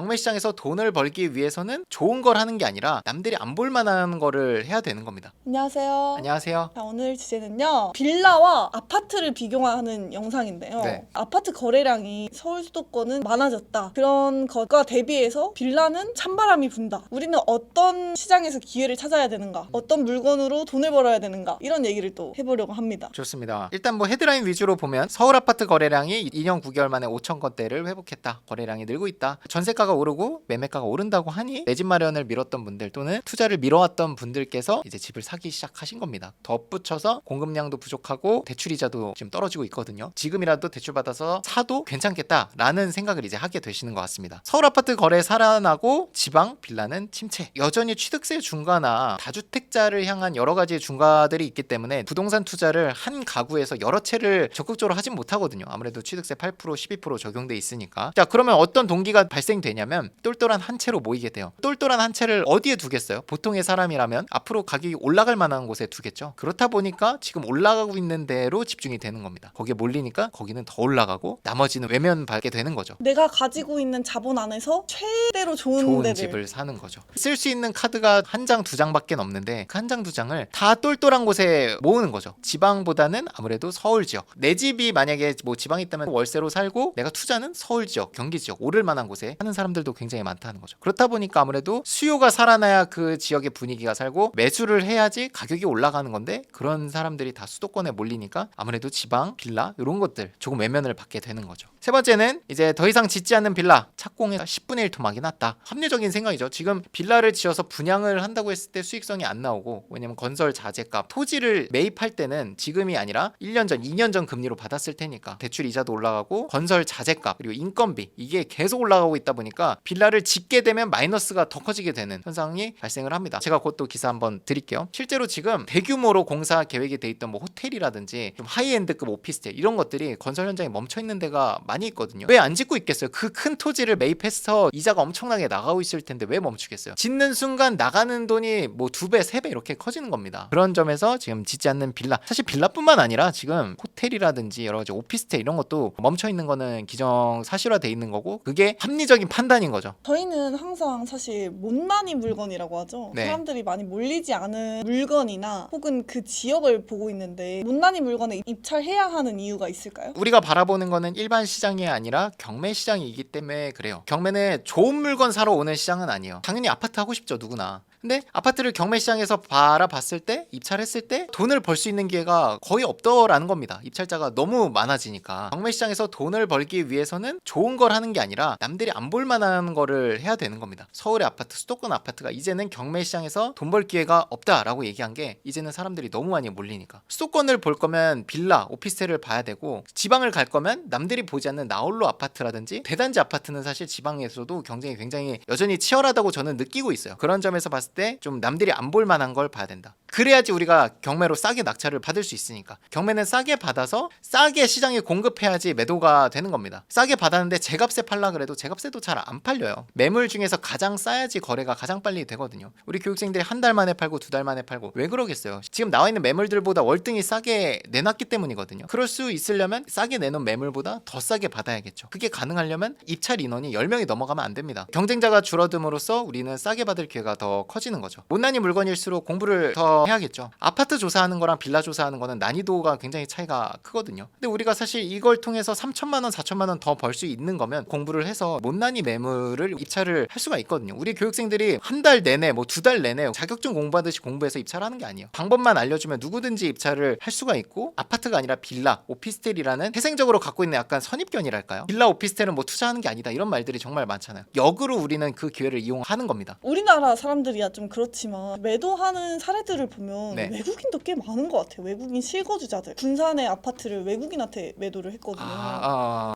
경매 시장에서 돈을 벌기 위해서는 좋은 걸 하는 게 아니라 남들이 안 볼 만한 거를 해야 되는 겁니다. 안녕하세요. 안녕하세요. 자, 오늘 주제는요. 빌라와 아파트를 비교하는 영상인데요. 네. 아파트 거래량이 서울 수도권은 많아졌다. 그런 것과 대비해서 빌라는 찬바람이 분다. 우리는 어떤 시장에서 기회를 찾아야 되는가? 어떤 물건으로 돈을 벌어야 되는가? 이런 얘기를 또 해보려고 합니다. 좋습니다. 일단 뭐 헤드라인 위주로 보면 서울 아파트 거래량이 2년 9개월 만에 5천 건대를 회복했다. 거래량이 늘고 있다. 전세가가 오르고 매매가가 오른다고 하니 내 집 마련을 미뤘던 분들 또는 투자를 미뤄왔던 분들께서 이제 집을 사기 시작하신 겁니다. 덧붙여서 공급량도 부족하고 대출이자도 지금 떨어지고 있거든요. 지금이라도 대출 받아서 사도 괜찮겠다라는 생각을 이제 하게 되시는 것 같습니다. 서울 아파트 거래 살아나고 지방 빌라는 침체. 여전히 취득세 중과나 다주택자를 향한 여러 가지 중과들이 있기 때문에 부동산 투자를 한 가구에서 여러 채를 적극적으로 하진 못하거든요. 아무래도 취득세 8% 12% 적용돼 있으니까. 자, 그러면 어떤 동기가 발생되냐면 똘똘한 한 채로 모이게 돼요. 똘똘한 한 채를 어디에 두겠어요? 보통의 사람이라면 앞으로 가격이 올라갈 만한 곳에 두겠죠. 그렇다 보니까 지금 올라가고 있는 대로 집중이 되는 겁니다. 거기에 몰리니까 거기는 더 올라가고 나머지는 외면받게 되는 거죠. 내가 가지고 있는 자본 안에서 최대로 좋은 데를 집을 사는 거죠. 쓸 수 있는 카드가 한 장, 두 장밖에 없는데 그 한 장, 두 장을 다 똘똘한 곳에 모으는 거죠. 지방보다는 아무래도 서울 지역. 내 집이 만약에 뭐 지방에 있다면 월세로 살고 내가 투자는 서울 지역, 경기 지역, 오를 만한 곳에 하는 사람들도 굉장히 많다는 거죠. 그렇다 보니까 아무래도 수요가 살아나야 그 지역의 분위기가 살고 매수를 해야지 가격이 올라가는 건데 그런 사람들이 다 수도권에 몰리니까 아무래도 지방, 빌라 이런 것들 조금 외면을 받게 되는 거죠. 세 번째는 이제 더 이상 짓지 않는 빌라 착공에 10분의 1 토막이 났다. 합리적인 생각이죠. 지금 빌라를 지어서 분양을 한다고 했을 때 수익성이 안 나오고 왜냐면 건설 자재값, 토지를 매입할 때는 지금이 아니라 1년 전, 2년 전 금리로 받았을 테니까 대출 이자도 올라가고 건설 자재값 그리고 인건비 이게 계속 올라가고 있다 보니까 빌라를 짓게 되면 마이너스가 더 커지게 되는 현상이 발생을 합니다. 제가 그것도 기사 한번 드릴게요. 실제로 지금 대규모로 공사 계획이 돼 있던 뭐 호텔이라든지 좀 하이엔드급 오피스텔 이런 것들이 건설 현장에 멈춰 있는 데가 많이 있거든요. 왜 안 짓고 있겠어요? 그 큰 토지를 매입해서 이자가 엄청나게 나가고 있을 텐데 왜 멈추겠어요? 짓는 순간 나가는 돈이 뭐 2배, 3배 이렇게 커지는 겁니다. 그런 점에서 지금 짓지 않는 빌라, 사실 빌라뿐만 아니라 지금 호텔이라든지 여러 가지 오피스텔 이런 것도 멈춰 있는 거는 기정사실화돼 있는 거고 그게 합리적인 판단인 거죠. 저희는 항상 사실 못난이 물건이라고 하죠. 네. 사람들이 많이 몰리지 않은 물건이나 혹은 그 지역을 보고 있는데 못난이 물건에 입찰해야 하는 이유가 있을까요? 우리가 바라보는 거는 일반 시장이 아니라 경매 시장이기 때문에 그래요. 경매는 좋은 물건 사러 오는 시장은 아니에요. 당연히 아파트 하고 싶죠, 누구나. 근데 아파트를 경매 시장에서 바라봤을 때 입찰했을 때 돈을 벌 수 있는 기회가 거의 없더라는 겁니다. 입찰자가 너무 많아지니까. 경매 시장에서 돈을 벌기 위해서는 좋은 걸 하는 게 아니라 남들이 안 볼 만한 거를 해야 되는 겁니다. 서울의 아파트, 수도권 아파트가 이제는 경매 시장에서 돈 벌 기회가 없다라고 얘기한 게 이제는 사람들이 너무 많이 몰리니까. 수도권을 볼 거면 빌라, 오피스텔을 봐야 되고 지방을 갈 거면 남들이 보지 않는 나홀로 아파트라든지 대단지 아파트는 사실 지방에서도 경쟁이 굉장히 여전히 치열하다고 저는 느끼고 있어요. 그런 점에서 봤을 때 좀 남들이 안 볼 만한 걸 봐야 된다. 그래야지 우리가 경매로 싸게 낙찰을 받을 수 있으니까. 경매는 싸게 받아서 싸게 시장에 공급해야지 매도가 되는 겁니다. 싸게 받았는데 제값에 팔라 그래도 제값에도 잘 안 팔려요. 매물 중에서 가장 싸야지 거래가 가장 빨리 되거든요. 우리 교육생들이 한 달 만에 팔고 2달 만에 팔고 왜 그러겠어요? 지금 나와 있는 매물들보다 월등히 싸게 내놨기 때문이거든요. 그럴 수 있으려면 싸게 내놓은 매물보다 더 싸게 받아야겠죠. 그게 가능하려면 입찰 인원이 10명이 넘어가면 안 됩니다. 경쟁자가 줄어듦으로써 우리는 싸게 받을 기회가 더 커지는 거죠. 못난이 물건일수록 공부를 더 해야겠죠. 아파트 조사하는 거랑 빌라 조사하는 거는 난이도가 굉장히 차이가 크거든요. 근데 우리가 사실 이걸 통해서 3천만 원, 4천만 원 더 벌 수 있는 거면 공부를 해서 못난이 매물을 입찰을 할 수가 있거든요. 우리 교육생들이 한 달 내내 뭐 2달 내내 자격증 공부하듯이 공부해서 입찰하는 게 아니에요. 방법만 알려주면 누구든지 입찰을 할 수가 있고 아파트가 아니라 빌라, 오피스텔이라는 태생적으로 갖고 있는 약간 선입견이랄까요? 빌라, 오피스텔은 뭐 투자하는 게 아니다 이런 말들이 정말 많잖아요. 역으로 우리는 그 기회를 이용하는 겁니다. 우리나라 사람들이야 좀 그렇지만 매도하는 사례들을 보면 네. 외국인도 꽤 많은 것 같아요. 외국인 실거주자들. 군산의 아파트를 외국인한테 매도를 했거든요.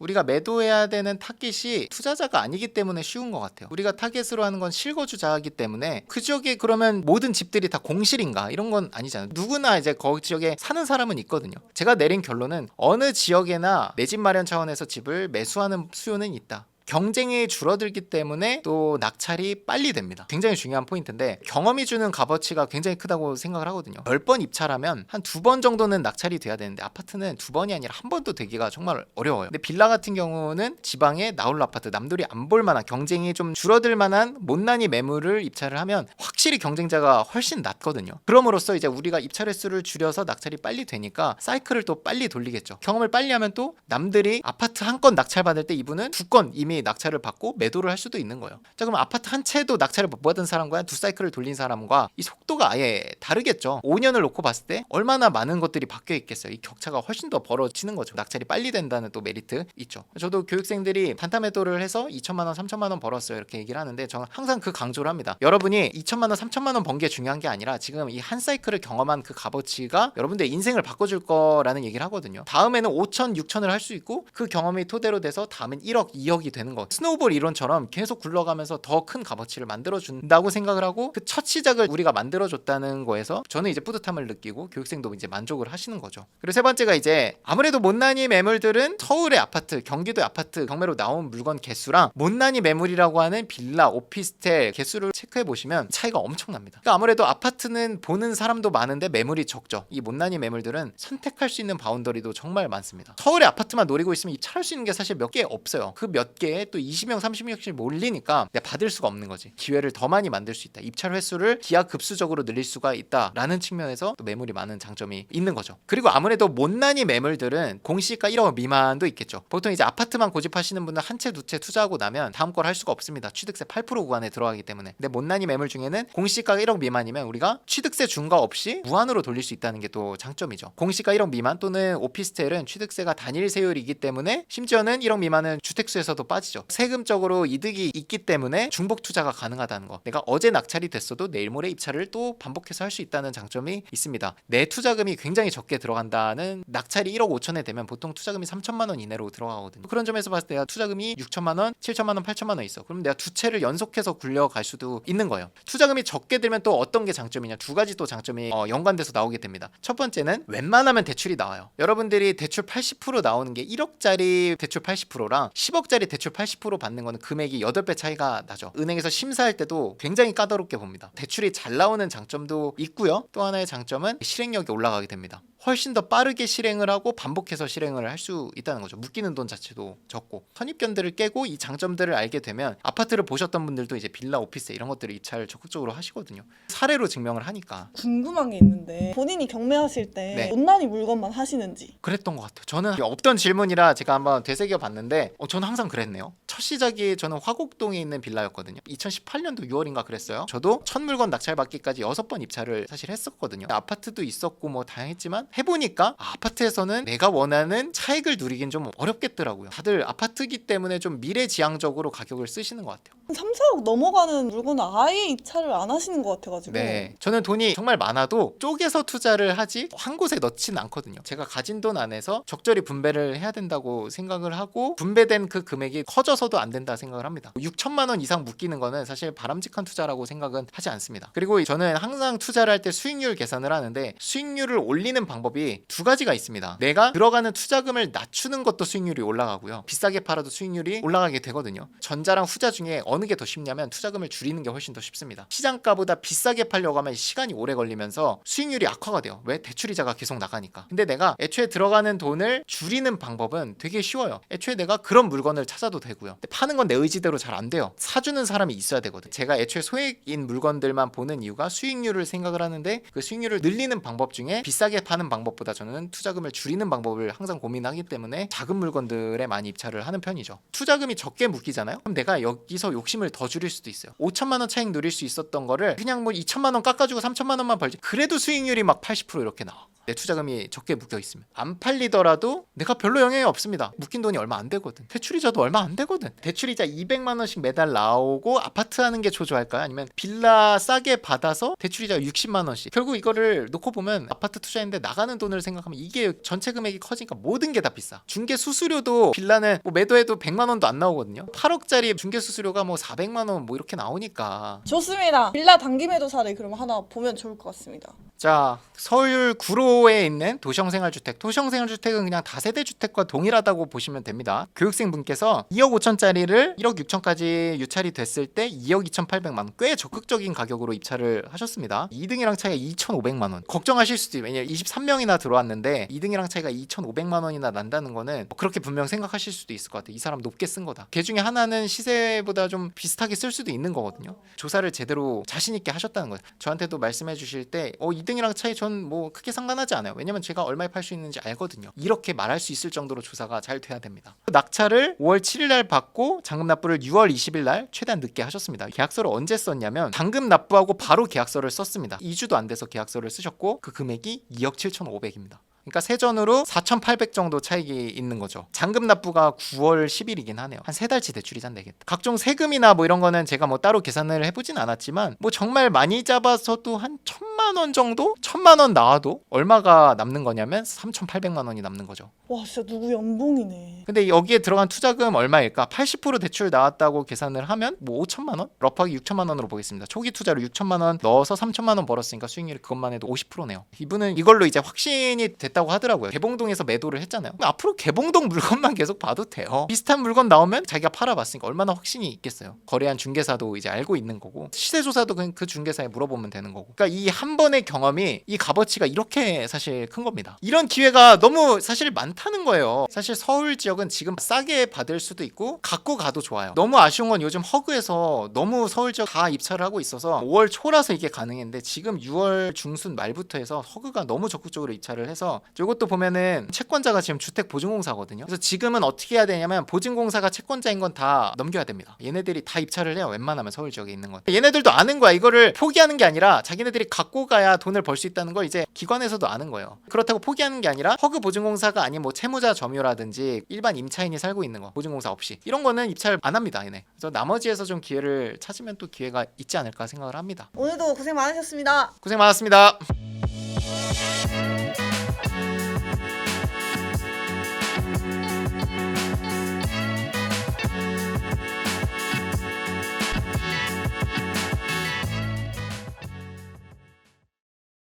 우리가 매도해야 되는 타깃이 투자자가 아니기 때문에 쉬운 것 같아요. 우리가 타깃으로 하는 건 실거주자이기 때문에 그 지역에 그러면 모든 집들이 다 공실인가 이런 건 아니잖아요. 누구나 이제 거기 지역에 사는 사람은 있거든요. 제가 내린 결론은 어느 지역에나 내 집 마련 차원에서 집을 매수하는 수요는 있다. 경쟁이 줄어들기 때문에 또 낙찰이 빨리 됩니다. 굉장히 중요한 포인트인데 경험이 주는 값어치가 굉장히 크다고 생각을 하거든요. 10번 입찰하면 한 2번 정도는 낙찰이 돼야 되는데 아파트는 2번이 아니라 한 번도 되기가 정말 어려워요. 근데 빌라 같은 경우는 지방에 나홀로 아파트, 남들이 안 볼 만한, 경쟁이 좀 줄어들 만한 못난이 매물을 입찰을 하면 확실히 경쟁자가 훨씬 낮거든요. 그럼으로써 이제 우리가 입찰 횟수를 줄여서 낙찰이 빨리 되니까 사이클을 또 빨리 돌리겠죠. 경험을 빨리 하면 또 남들이 아파트 한 건 낙찰 받을 때 이분은 2건 이미 낙찰을 받고 매도를 할 수도 있는 거예요. 자, 그럼 아파트 한 채도 낙찰을 못 받은 사람과 2사이클을 돌린 사람과 이 속도가 아예 다르겠죠. 5년을 놓고 봤을 때 얼마나 많은 것들이 바뀌어 있겠어요. 이 격차가 훨씬 더 벌어지는 거죠. 낙찰이 빨리 된다는 또 메리트 있죠. 저도 교육생들이 단타 매도를 해서 2천만 원, 3천만 원 벌었어요. 이렇게 얘기를 하는데 저는 항상 그 강조를 합니다. 여러분이 2천만 원, 3천만 원 번 게 중요한 게 아니라 지금 이 한 사이클을 경험한 그 값어치가 여러분들의 인생을 바꿔줄 거라는 얘기를 하거든요. 다음에는 5천, 6천을 할 수 있고 그 경험이 토대로 돼서 다음엔 1억, 2억이 되는 거. 스노우볼 이론처럼 계속 굴러가면서 더 큰 값어치를 만들어준다고 생각을 하고 그 첫 시작을 우리가 만들어줬다는 거에서 저는 이제 뿌듯함을 느끼고 교육생도 이제 만족을 하시는 거죠. 그리고 세 번째가 이제 아무래도 못난이 매물들은 서울의 아파트, 경기도의 아파트 경매로 나온 물건 개수랑 못난이 매물이라고 하는 빌라, 오피스텔 개수를 체크해 보시면 차이가 엄청납니다. 그러니까 아무래도 아파트는 보는 사람도 많은데 매물이 적죠. 이 못난이 매물들은 선택할 수 있는 바운더리도 정말 많습니다. 서울의 아파트만 노리고 있으면 입찰할 수 있는 게 사실 몇 개 없어요. 그 몇 개에 또 20명, 30명씩 몰리니까 내가 받을 수가 없는 거지. 기회를 더 많이 만들 수 있다. 입찰 횟수를 기하급수적으로 늘릴 수가 있다라는 측면에서 또 매물이 많은 장점이 있는 거죠. 그리고 아무래도 못난이 매물들은 공시가 1억 미만도 있겠죠. 보통 이제 아파트만 고집하시는 분은 한 채, 두 채 투자하고 나면 다음 걸 할 수가 없습니다. 취득세 8% 구간에 들어가기 때문에. 근데 못난이 매물 중에는 공시가가 1억 미만이면 우리가 취득세 중과 없이 무한으로 돌릴 수 있다는 게 또 장점이죠. 공시가 1억 미만 또는 오피스텔은 취득세가 단일 세율이기 때문에 심지어는 1억 미만은 주택수에서도 빠지죠. 세금적으로 이득이 있기 때문에 중복 투자가 가능하다는 거. 내가 어제 낙찰이 됐어도 내일 모레 입찰을 또 반복해서 할 수 있다는 장점이 있습니다. 내 투자금이 굉장히 적게 들어간다는, 낙찰이 1억 5천에 되면 보통 투자금이 3천만 원 이내로 들어가거든요. 그런 점에서 봤을 때 내가 투자금이 6천만 원, 7천만 원, 8천만 원 있어. 그럼 내가 두 채를 연속해서 굴려갈 수도 있는 거예요. 투자금이 적게 들면 또 어떤 게 장점이냐, 두 가지 또 장점이 연관돼서 나오게 됩니다. 첫 번째는 웬만하면 대출이 나와요. 여러분들이 대출 80% 나오는 게 1억짜리 대출 80%랑 10억짜리 대출 80% 받는 거는 금액이 8배 차이가 나죠. 은행에서 심사할 때도 굉장히 까다롭게 봅니다. 대출이 잘 나오는 장점도 있고요. 또 하나의 장점은 실행력이 올라가게 됩니다. 훨씬 더 빠르게 실행을 하고 반복해서 실행을 할 수 있다는 거죠. 묶이는 돈 자체도 적고. 선입견들을 깨고 이 장점들을 알게 되면 아파트를 보셨던 분들도 이제 빌라, 오피스 이런 것들을 입찰 적극적으로 하시거든요. 사례로 증명을 하니까. 궁금한 게 있는데 본인이 경매하실 때 네. 못난이 물건만 하시는지. 그랬던 것 같아요. 저는 없던 질문이라 제가 한번 되새겨 봤는데 저는 항상 그랬네요. 첫 시작이 저는 화곡동에 있는 빌라였거든요. 2018년도 6월인가 그랬어요. 저도 첫 물건 낙찰 받기까지 6번 입찰을 사실 했었거든요. 아파트도 있었고 뭐 다양했지만 해보니까 아파트에서는 내가 원하는 차익을 누리긴 좀 어렵겠더라고요. 다들 아파트기 때문에 좀 미래지향적으로 가격을 쓰시는 것 같아요. 3, 4억 넘어가는 물건은 아예 입찰을 안 하시는 것 같아가지고. 네, 저는 돈이 정말 많아도 쪼개서 투자를 하지 한 곳에 넣진 않거든요. 제가 가진 돈 안에서 적절히 분배를 해야 된다고 생각을 하고 분배된 그 금액이 커져서도 안 된다 생각을 합니다. 6천만 원 이상 묶이는 거는 사실 바람직한 투자라고 생각은 하지 않습니다. 그리고 저는 항상 투자를 할 때 수익률 계산을 하는데 수익률을 올리는 방법이 두 가지가 있습니다. 내가 들어가는 투자금을 낮추는 것도 수익률이 올라가고요. 비싸게 팔아도 수익률이 올라가게 되거든요. 전자랑 후자 중에 어느 게 더 쉽냐면 투자금을 줄이는 게 훨씬 더 쉽습니다. 시장가보다 비싸게 팔려고 하면 시간이 오래 걸리면서 수익률이 악화가 돼요. 왜? 대출이자가 계속 나가니까. 근데 내가 애초에 들어가는 돈을 줄이는 방법은 되게 쉬워요. 애초에 내가 그런 물건을 찾아도 되고요. 근데 파는 건 내 의지대로 잘 안 돼요. 사주는 사람이 있어야 되거든. 제가 애초에 소액인 물건들만 보는 이유가 수익률을 생각을 하는데 그 수익률을 늘리는 방법 중에 비싸게 파는 방법보다 저는 투자금을 줄이는 방법을 항상 고민하기 때문에 작은 물건들에 많이 입찰을 하는 편이죠. 투자금이 적게 묶이잖아요. 그럼 내가 여기서 욕심을 더 줄일 수도 있어요. 5천만 원 차익 누릴 수 있었던 거를 그냥 뭐 2천만 원 깎아주고 3천만 원만 벌지. 그래도 수익률이 막 80% 이렇게 나와. 내 투자금이 적게 묶여 있으면 안 팔리더라도 내가 별로 영향이 없습니다. 묶인 돈이 얼마 안 되거든. 대출이자도 얼마 안 되거든. 대출이자 200만 원씩 매달 나오고 아파트 하는 게 좋아할까요? 아니면 빌라 싸게 받아서 대출이자 60만 원씩. 결국 이거를 놓고 보면 아파트 투자인데 나가는 돈을 생각하면 이게 전체 금액이 커지니까 모든 게 다 비싸. 중개 수수료도 빌라는 뭐 매도해도 100만 원도 안 나오거든요. 8억짜리 중개 수수료가 뭐 400만 원 뭐 이렇게 나오니까. 좋습니다. 빌라 단기 매도 사례 그럼 하나 보면 좋을 것 같습니다. 자, 서울 구로에 있는 도시형생활주택. 도시형생활주택은 그냥 다세대 주택과 동일하다고 보시면 됩니다. 교육생분께서 2억 5천짜리를 1억 6천까지 유찰이 됐을 때 2억 2,800만 원, 꽤 적극적인 가격으로 입찰을 하셨습니다. 2등이랑 차이가 2,500만 원. 걱정하실 수도 있어요. 왜냐면 23명이나 들어왔는데 2등이랑 차이가 2,500만 원이나 난다는 거는 그렇게 분명 생각하실 수도 있을 것 같아요. 이 사람 높게 쓴 거다. 걔 중에 하나는 시세보다 좀 비슷하게 쓸 수도 있는 거거든요. 조사를 제대로 자신 있게 하셨다는 거예요. 저한테도 말씀해 주실 때 2등이랑 차이 전 뭐 크게 상관하지 않아요. 왜냐면 제가 얼마에 팔 수 있는지 알거든요. 이렇게 말할 수 있을 정도로 조사가 잘 돼야 됩니다. 낙찰을 5월 7일 날 받고 잔금 납부를 6월 20일 날 최대한 늦게 하셨습니다. 계약서를 언제 썼냐면 잔금 납부하고 바로 계약서를 썼습니다. 2주도 안 돼서 계약서를 쓰셨고 그 금액이 2억 7,500입니다. 그러니까 세전으로 4,800 정도 차익이 있는 거죠. 잔금 납부가 9월 10일이긴 하네요. 한 3달치 대출이 안 되겠다. 각종 세금이나 뭐 이런 거는 제가 뭐 따로 계산을 해보진 않았지만 뭐 정말 많이 잡아서도 한 1,000만 원 정도? 1,000만 원 나와도 얼마가 남는 거냐면 3,800만 원이 남는 거죠. 와 진짜 누구 연봉이네. 근데 여기에 들어간 투자금 얼마일까? 80% 대출 나왔다고 계산을 하면 뭐 5천만 원? 러프하게 6천만 원으로 보겠습니다. 초기 투자로 6천만 원 넣어서 3천만 원 벌었으니까 수익률이 그것만 해도 50%네요. 이분은 이걸로 이제 확신이 됐다고 하더라고요. 개봉동에서 매도를 했잖아요. 앞으로 개봉동 물건만 계속 봐도 돼요. 비슷한 물건 나오면 자기가 팔아봤으니까 얼마나 확신이 있겠어요. 거래한 중개사도 이제 알고 있는 거고 시세조사도 그 중개사에 물어보면 되는 거고. 그러니까 이 한 번의 경험이 이 값어치가 이렇게 사실 큰 겁니다. 이런 기회가 너무 사실 많다는 거예요. 사실 서울 지역은 지금 싸게 받을 수도 있고 갖고 가도 좋아요. 너무 아쉬운 건 요즘 허그에서 너무 서울 지역 다 입찰을 하고 있어서 5월 초라서 이게 가능했는데 지금 6월 중순 말부터 해서 허그가 너무 적극적으로 입찰을 해서 이것도 보면은 채권자가 지금 주택보증공사거든요. 그래서 지금은 어떻게 해야 되냐면 보증공사가 채권자인 건 다 넘겨야 됩니다. 얘네들이 다 입찰을 해요. 웬만하면 서울 지역에 있는 건. 얘네들도 아는 거야. 이거를 포기하는 게 아니라 자기네들이 갖고 가야 돈을 벌 수 있다는 걸 이제 기관에서도 아는 거예요. 그렇다고 포기하는 게 아니라 허그 보증공사가 아닌 뭐 채무자 점유라든지 일반 임차인이 살고 있는 거 보증공사 없이 이런 거는 입찰 안 합니다. 얘네. 그래서 나머지에서 좀 기회를 찾으면 또 기회가 있지 않을까 생각을 합니다. 오늘도 고생 많으셨습니다. 고생 많았습니다.